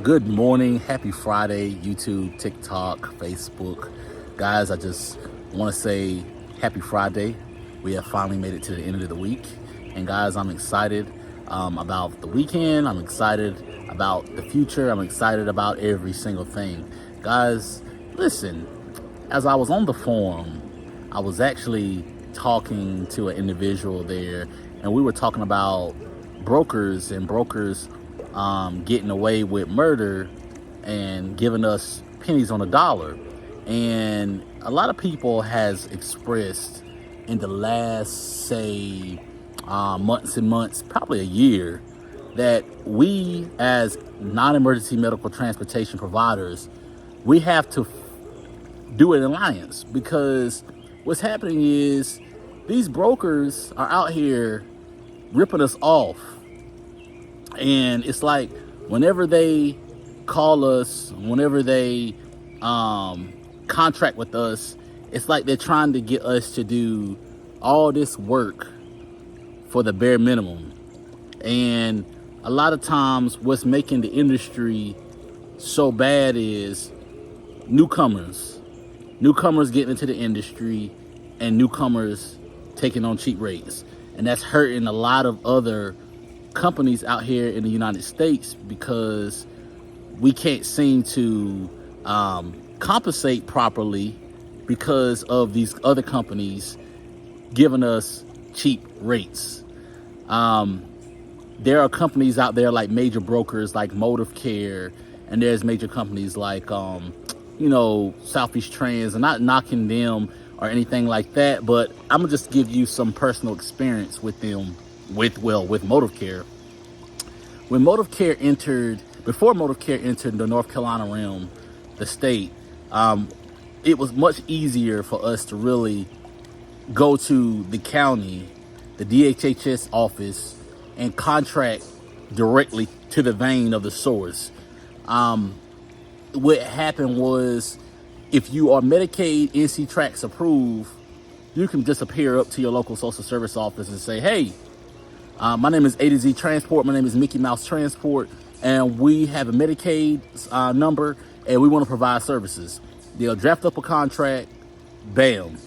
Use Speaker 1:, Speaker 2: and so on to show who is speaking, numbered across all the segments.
Speaker 1: Good morning, happy Friday, YouTube, TikTok, Facebook. Guys, I just want to say happy Friday. We have finally made it to the end of the week. And guys, I'm excited about the weekend. I'm excited about the future. I'm excited about every single thing. Guys, listen, as I was on the forum, I was actually talking to an individual there, and we were talking about brokers getting away with murder and giving us pennies on the dollar. And a lot of people has expressed in the last, say, months and months, probably a year, that we as non-emergency medical transportation providers, we have to do an alliance, because what's happening is these brokers are out here ripping us off. And it's like whenever they call us, whenever they contract with us, it's like they're trying to get us to do all this work for the bare minimum. And a lot of times what's making the industry so bad is newcomers getting into the industry and newcomers taking on cheap rates. And that's hurting a lot of other companies out here in the United States, because we can't seem to compensate properly because of these other companies giving us cheap rates. There are companies out there like major brokers like Motive Care, and there's major companies like Southeast Trans. I'm not knocking them or anything like that, but I'm gonna just give you some personal experience with them, with Motive Care. When Motive Care entered, before Motive Care entered the North Carolina realm, the state, it was much easier for us to really go to the county, the DHHS office, and contract directly to the vein of the source. What happened was, if you are Medicaid NC Tracks approved, you can just appear up to your local social service office and say, hey, my name is A to Z Transport, my name is Mickey Mouse Transport, and we have a Medicaid number, and we want to provide services. They'll draft up a contract, bam.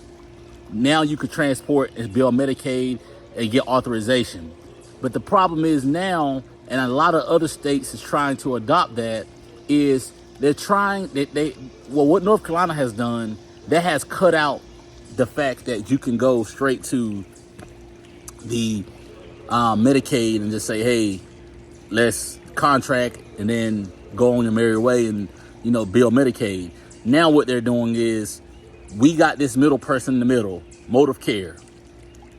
Speaker 1: Now you could transport and bill Medicaid and get authorization. But the problem is now, and a lot of other states is trying to adopt that, is they're trying, what North Carolina has done, that has cut out the fact that you can go straight to the Medicaid and just say, hey, let's contract and then go on your merry way and, bill Medicaid. Now what they're doing is, we got this middle person in the middle, Motive Care.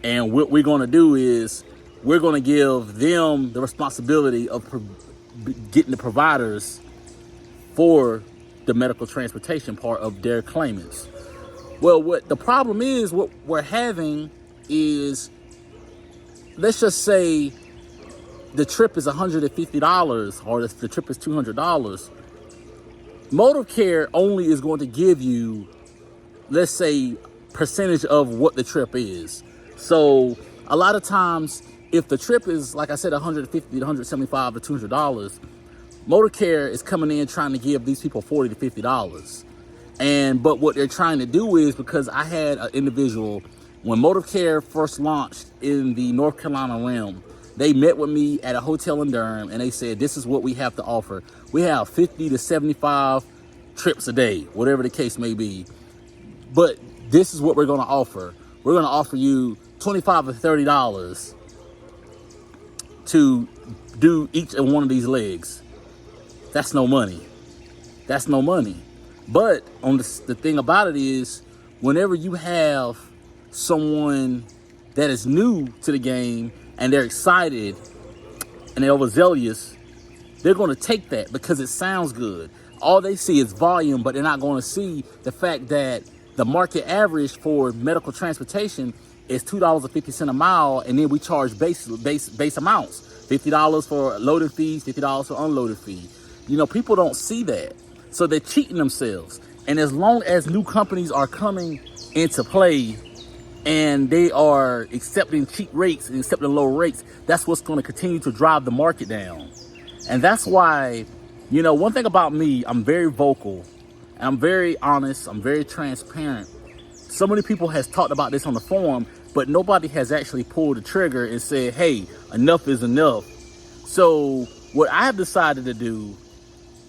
Speaker 1: And what we're going to do is, we're going to give them the responsibility of getting the providers for the medical transportation part of their claimants. Well, what the problem is, what we're having is, let's just say the trip is $150 or the trip is $200. Motive Care only is going to give you, let's say, percentage of what the trip is. So a lot of times, if the trip is, like I said, $150 to $175 to $200, Motive Care is coming in trying to give these people $40 to $50. But what they're trying to do is, because I had an individual, when Motive Care first launched in the North Carolina realm, they met with me at a hotel in Durham, and they said, this is what we have to offer. We have 50 to 75 trips a day, whatever the case may be. But this is what we're going to offer. We're going to offer you $25 or $30 to do each and one of these legs. That's no money. That's no money. But on the thing about it is, whenever you have someone that is new to the game and they're excited and they're overzealous, they're going to take that because it sounds good. All they see is volume, but they're not going to see the fact that the market average for medical transportation is $2.50 a mile, and then we charge base amounts, $50 for loading fees, $50 for unloaded fee. People don't see that, so they're cheating themselves. And as long as new companies are coming into play and they are accepting cheap rates and accepting low rates, that's what's going to continue to drive the market down. And that's why You know, one thing about me, I'm very vocal. I'm very honest. I'm very transparent. So many people has talked about this on the forum, but nobody has actually pulled the trigger and said, hey, enough is enough. So what I have decided to do,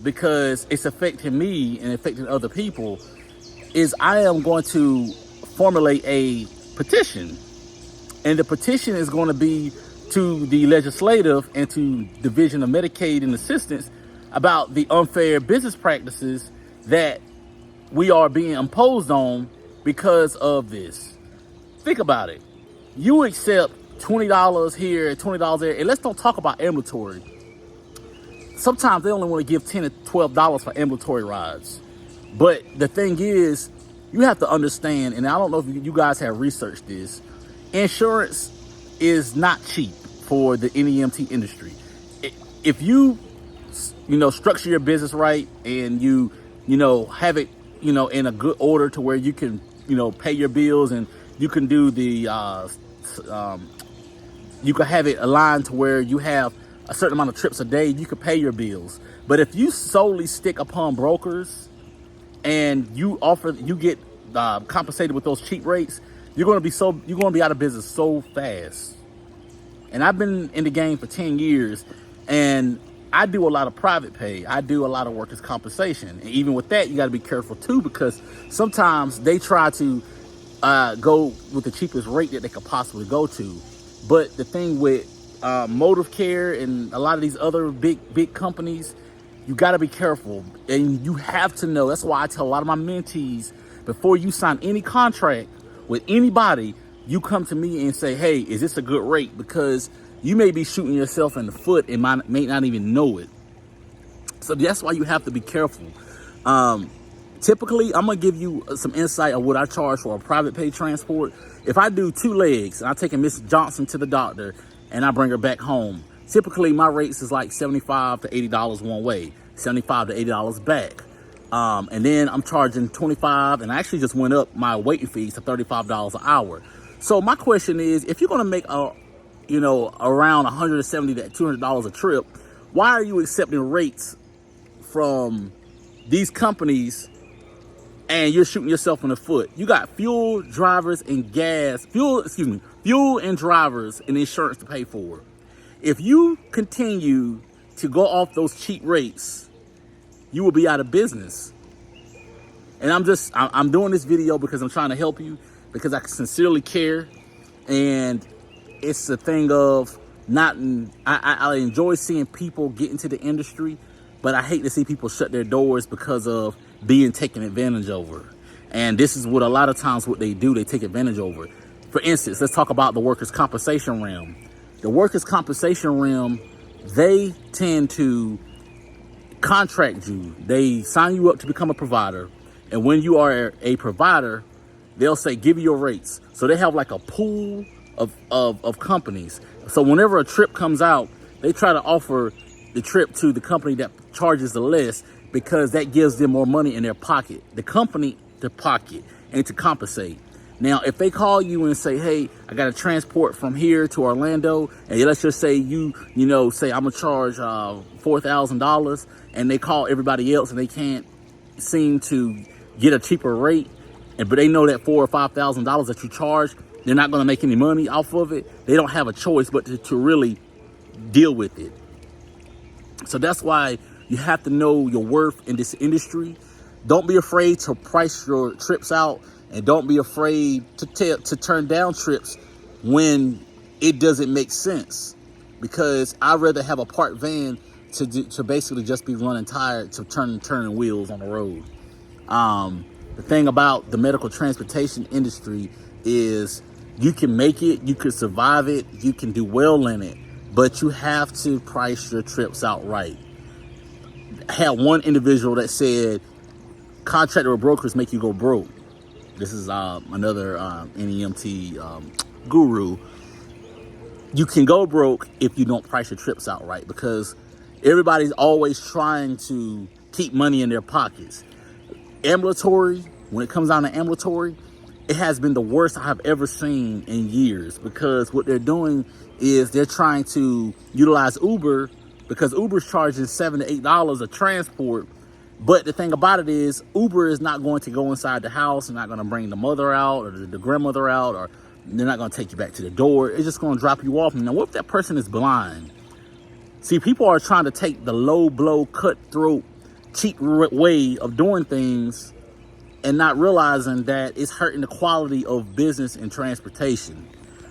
Speaker 1: because it's affecting me and affecting other people, is I am going to formulate a petition. And the petition is going to be to the legislative and to Division of Medicaid and Assistance about the unfair business practices that we are being imposed on because of this. Think about it. You accept $20 here, $20 there, and let's don't talk about ambulatory. Sometimes they only want to give $10 to $12 for ambulatory rides. But the thing is, you have to understand, and I don't know if you guys have researched this, insurance is not cheap for the NEMT industry. If you structure your business right and you have it, in a good order to where you can, pay your bills, and you can do the, you can have it aligned to where you have a certain amount of trips a day, you can pay your bills. But if you solely stick upon brokers and you get compensated with those cheap rates, you're going to be out of business so fast. And I've been in the game for 10 years, and I do a lot of private pay. I do a lot of workers' compensation. And even with that, you got to be careful too, because sometimes they try to go with the cheapest rate that they could possibly go to. But the thing with Motive Care and a lot of these other big companies, you got to be careful, and you have to know. That's why I tell a lot of my mentees, before you sign any contract with anybody, you come to me and say, hey, is this a good rate? Because you may be shooting yourself in the foot and may not even know it. So that's why you have to be careful. Typically, I'm going to give you some insight on what I charge for a private pay transport. If I do 2 legs and I'm taking Miss Johnson to the doctor and I bring her back home, typically my rates is like $75 to $80 one way, $75 to $80 back. And then I'm charging $25, and I actually just went up my waiting fees to $35 an hour. So my question is, if you're going to make around $170 to $200 a trip, why are you accepting rates from these companies and you're shooting yourself in the foot? You got fuel, drivers, and fuel and drivers and insurance to pay for. If you continue to go off those cheap rates, you will be out of business. And I'm doing this video because I'm trying to help you, because I sincerely care. And it's a thing of I enjoy seeing people get into the industry, but I hate to see people shut their doors because of being taken advantage over. And this is what a lot of times what they do, they take advantage over. For instance, let's talk about the workers' compensation realm. The workers' compensation realm, they tend to contract you. They sign you up to become a provider. And when you are a provider, they'll say, give you your rates. So they have like a pool of companies. So whenever a trip comes out, they try to offer the trip to the company that charges the less, because that gives them more money in their pocket, the company to pocket, and to compensate. Now, if they call you and say, hey, I got to transport from here to Orlando, and let's just say say I'm going to charge $4,000, and they call everybody else and they can't seem to get a cheaper rate, but they know that $4,000 or $5,000 that you charge, they're not going to make any money off of it. They don't have a choice but to really deal with it. So that's why you have to know your worth in this industry. Don't be afraid to price your trips out, and don't be afraid to turn down trips when it doesn't make sense. Because I'd rather have a parked van to basically just be running tired to turning wheels on the road. The thing about the medical transportation industry is you can make it, you can survive it, you can do well in it, but you have to price your trips out right. I had one individual that said, contractor or brokers make you go broke. This is another NEMT guru. You can go broke if you don't price your trips out right, because everybody's always trying to keep money in their pockets. Ambulatory, when it comes down to ambulatory, it has been the worst I have ever seen in years, because what they're doing is they're trying to utilize Uber because Uber's charging $7 to $8 a transport. But the thing about it is, Uber is not going to go inside the house and not going to bring the mother out or the grandmother out, or they're not going to take you back to the door. It's just going to drop you off. Now, what if that person is blind? See, people are trying to take the low blow, cutthroat, cheap way of doing things and not realizing that it's hurting the quality of business and transportation.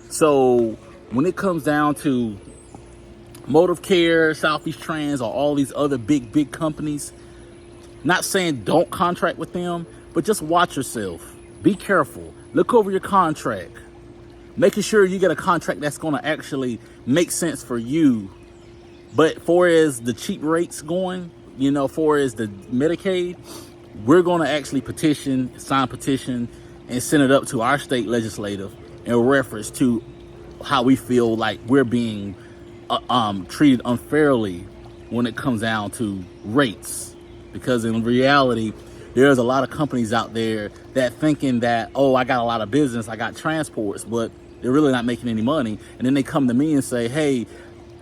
Speaker 1: So when it comes down to Motive Care, Southeast Trans, or all these other big companies, not saying don't contract with them, but just watch yourself. Be careful. Look over your contract. Making sure you get a contract that's going to actually make sense for you. But for as the cheap rates going, for as the Medicaid, we're going to actually sign petition, and send it up to our state legislative in reference to how we feel like we're being treated unfairly when it comes down to rates. Because in reality, there's a lot of companies out there that thinking that, oh, I got a lot of business, I got transports, but they're really not making any money. And then they come to me and say, hey,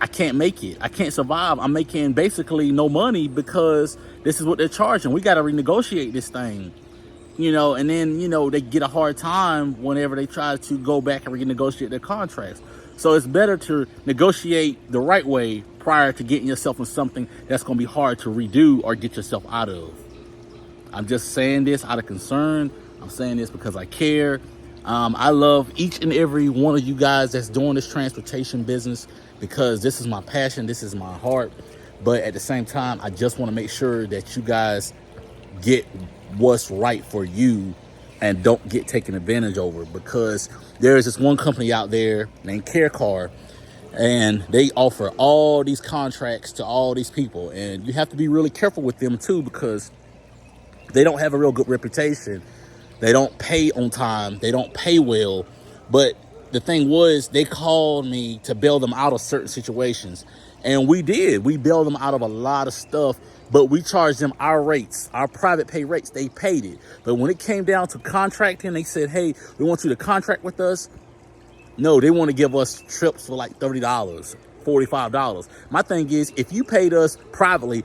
Speaker 1: I can't make it. I can't survive. I'm making basically no money because this is what they're charging. We got to renegotiate this thing, and then, they get a hard time whenever they try to go back and renegotiate their contracts. So it's better to negotiate the right way prior to getting yourself in something that's going to be hard to redo or get yourself out of. I'm just saying this out of concern. I'm saying this because I care. I love each and every one of you guys that's doing this transportation business, because this is my passion. This is my heart. But at the same time, I just want to make sure that you guys get what's right for you and don't get taken advantage over, because there is this one company out there named CareCar, and they offer all these contracts to all these people, and you have to be really careful with them too, because they don't have a real good reputation. They don't pay on time. They don't pay well. But the thing was, they called me to bail them out of certain situations, and we did. We bailed them out of a lot of stuff, but we charged them our rates, our private pay rates. They paid it. But when it came down to contracting, they said, hey, we want you to contract with us. No, they want to give us trips for like $30, $45. My thing is, if you paid us privately,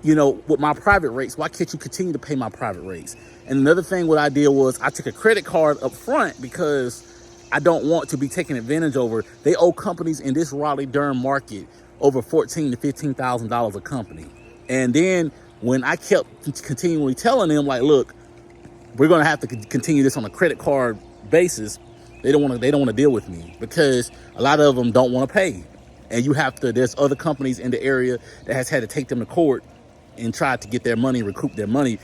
Speaker 1: with my private rates, why can't you continue to pay my private rates? And another thing what I did was I took a credit card up front, because I don't want to be taken advantage over. They owe companies in this Raleigh-Durham market over $14,000 to $15,000 a company. And then when I kept continually telling them, like, look, we're going to have to continue this on a credit card basis, they don't want to deal with me, because a lot of them don't want to pay. And there's other companies in the area that has had to take them to court and try to get their money, recoup their money,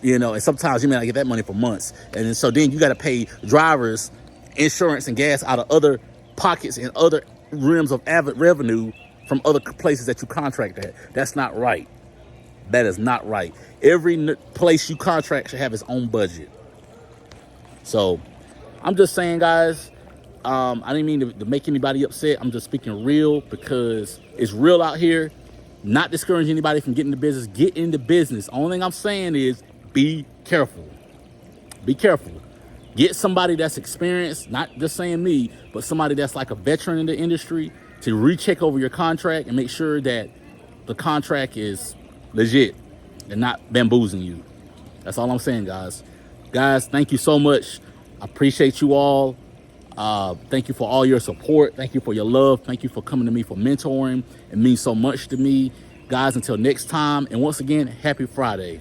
Speaker 1: and sometimes you may not get that money for months. And so then you got to pay drivers insurance and gas out of other pockets and other realms of avid revenue from other places that you contract at. That's not right. That is not right. Every place you contract should have its own budget. So I'm just saying, guys, I didn't mean to make anybody upset. I'm just speaking real, because it's real out here. Not discouraging anybody from getting into business. Get into business. Only thing I'm saying is be careful. Be careful. Get somebody that's experienced, not just saying me, but somebody that's like a veteran in the industry to recheck over your contract and make sure that the contract is legit and not bamboozling you. That's all I'm saying, guys. Guys, thank you so much. I appreciate you all. Thank you for all your support. Thank you for your love. Thank you for coming to me for mentoring. It means so much to me. Guys, until next time. And once again, happy Friday.